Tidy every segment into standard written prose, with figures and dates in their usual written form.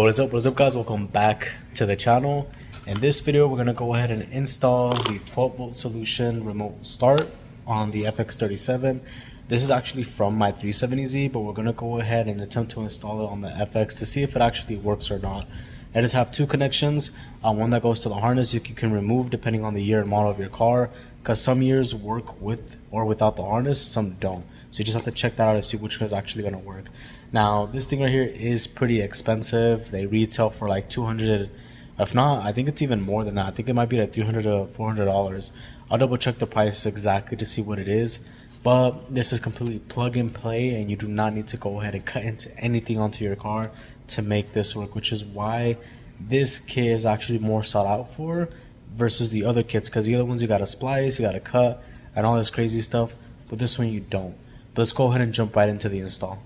What is up guys, welcome back to the channel. In this video we're going to go ahead and install the 12-volt solution remote start on the FX37. This is actually from my 370Z, but we're going to go ahead and attempt to install it on the FX to see if it actually works or not. I just have two connections, one that goes to the harness you can remove depending on the year and model of your car, because some years work with or without the harness, some don't. So you just have to check that out to see which one is actually going to work. Now this thing right here is pretty expensive. They retail for like $200, if not I think it's even more than that. I think it might be like $300 to $400. I'll double check the price exactly to see what it is, but this is completely plug and play and you do not need to go ahead and cut into anything onto your car to make this work, which is why this kit is actually more sought out for versus the other kits, because the other ones you gotta splice, you gotta cut and all this crazy stuff, but this one you don't. But let's go ahead and jump right into the install.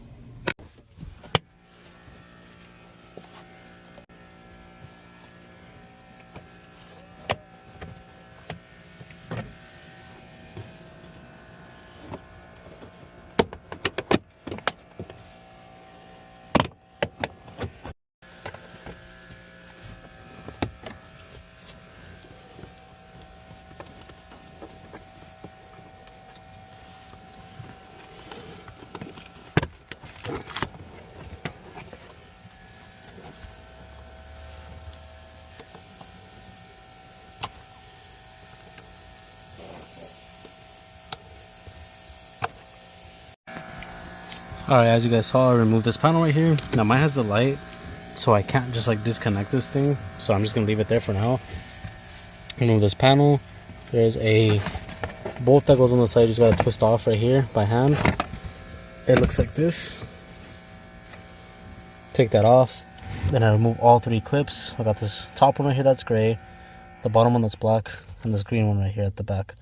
Alright, as you guys saw, I removed this panel right here. Now mine has the light, so I can't just like disconnect this thing, so I'm just gonna leave it there for now. Remove this panel. There's a bolt that goes on the side, you just gotta twist off right here by hand. It looks like this. Take that off. Then I remove all three clips. I got this top one right here that's gray, the bottom one that's black, and this green one right here at the back.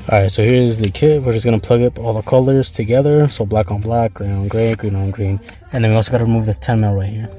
Alright, so here's the kit. We're just going to plug up all the colors together. So black on black, green on gray, green on green. And then we also got to remove this 10 mil right here.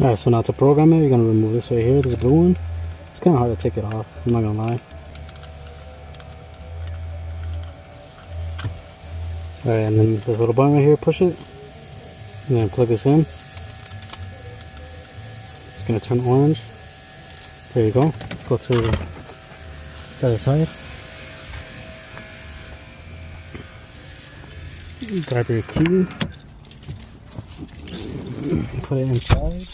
Alright, so now to program it, you're going to remove this right here, this blue one. It's kind of hard to take it off, I'm not going to lie. Alright, and then this little button right here, push it. And then plug this in. It's going to turn orange. There you go. Let's go to the other side. Grab your key. Put it inside.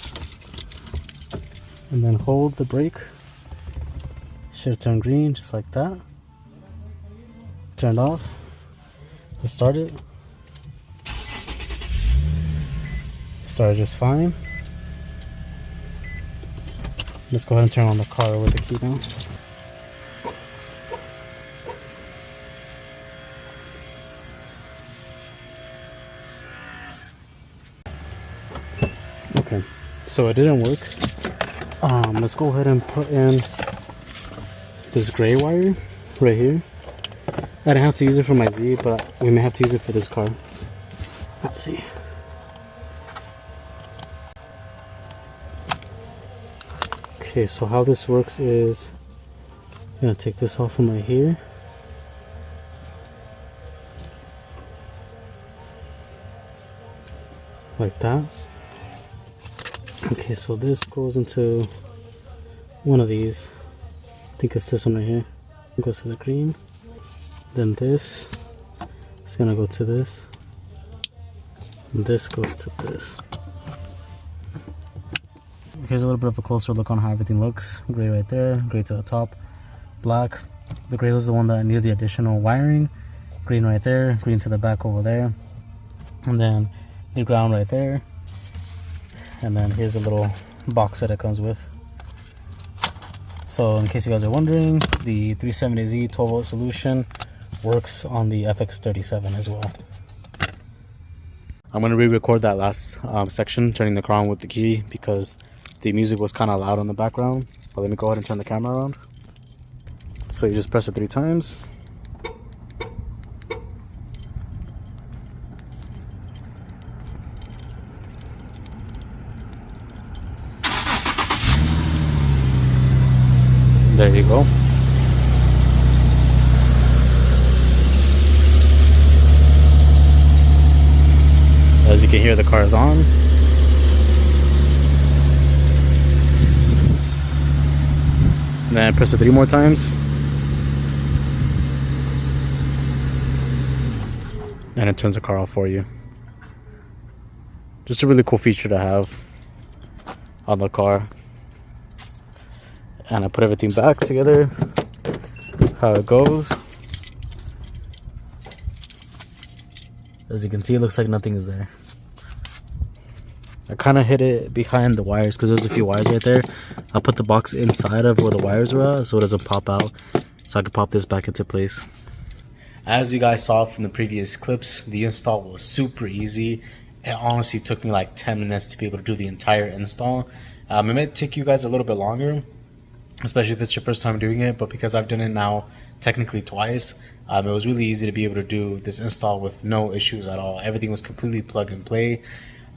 And then hold the brake. Should turn green just like that. Turned off. Let's start it. Started just fine. Let's go ahead and turn on the car with the key down. Okay, so it didn't work. Let's go ahead and put in this gray wire right here. I didn't have to use it for my Z, but we may have to use it for this car. Let's see. Okay, so how this works is I'm gonna take this off from right here. Like that. Okay, so this goes into one of these. I think it's this one right here. It goes to the green. Then this is gonna go to this. This goes to this. Here's a little bit of a closer look on how everything looks. Gray right there, gray to the top, black. The gray was the one that needed the additional wiring. Green right there, green to the back over there. And then the ground right there. And then here's a little box that it comes with. So in case you guys are wondering, the 370Z 12 volt solution works on the FX37 as well. I'm going to re-record that last section, turning the car on with the key, because the music was kind of loud in the background. But let me go ahead and turn the camera around. So you just press it 3 times. There you go. As you can hear, the car is on. And then press it 3 more times. And it turns the car off for you. Just a really cool feature to have on the car. And I put everything back together, how it goes. As you can see, it looks like nothing is there. I kind of hid it behind the wires because there's a few wires right there. I'll put the box inside of where the wires were at so it doesn't pop out, so I can pop this back into place. As you guys saw from the previous clips, the install was super easy. It honestly took me like 10 minutes to be able to do the entire install. It might take you guys a little bit longer, especially if it's your first time doing it, but because I've done it now technically twice, it was really easy to be able to do this install with no issues at all. Everything was completely plug and play.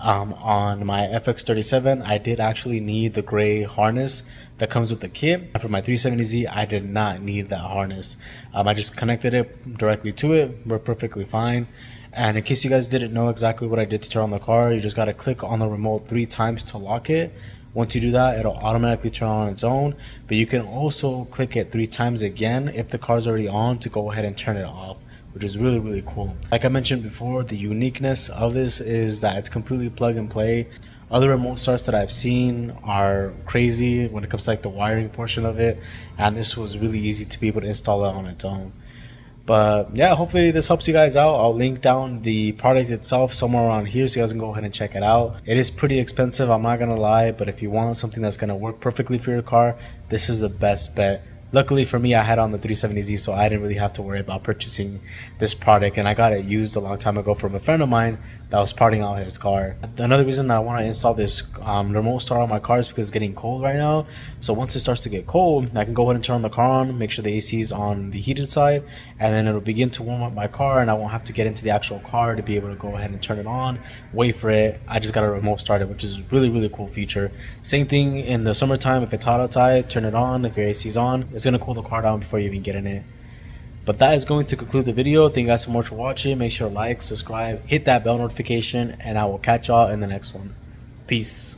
On my FX37, I did actually need the gray harness that comes with the kit. For my 370Z, I did not need that harness. I just connected it directly to it. We're perfectly fine. And in case you guys didn't know exactly what I did to turn on the car, you just got to click on the remote 3 times to lock it. Once you do that, it'll automatically turn on its own, but you can also click it 3 times again if the car's already on to go ahead and turn it off, which is really, really cool. Like I mentioned before, the uniqueness of this is that it's completely plug and play. Other remote starts that I've seen are crazy when it comes to like the wiring portion of it, and this was really easy to be able to install it on its own. But yeah, hopefully this helps you guys out. I'll link down the product itself somewhere around here so you guys can go ahead and check it out. It is pretty expensive, I'm not gonna lie, but if you want something that's gonna work perfectly for your car, this is the best bet. Luckily for me, I had on the 370Z, so I didn't really have to worry about purchasing this product, and I got it used a long time ago from a friend of mine that was parting out his car. Another reason that I want to install this remote start on my car is because it's getting cold right now. So once it starts to get cold, I can go ahead and turn the car on, make sure the AC is on the heated side, and then it'll begin to warm up my car, and I won't have to get into the actual car to be able to go ahead and turn it on, wait for it. I just got to remote start it, which is a really, really cool feature. Same thing in the summertime. If it's hot outside, turn it on. If your AC is on, it's going to cool the car down before you even get in it. But that is going to conclude the video. Thank you guys so much for watching. Make sure to like, subscribe, hit that bell notification, and I will catch y'all in the next one. Peace.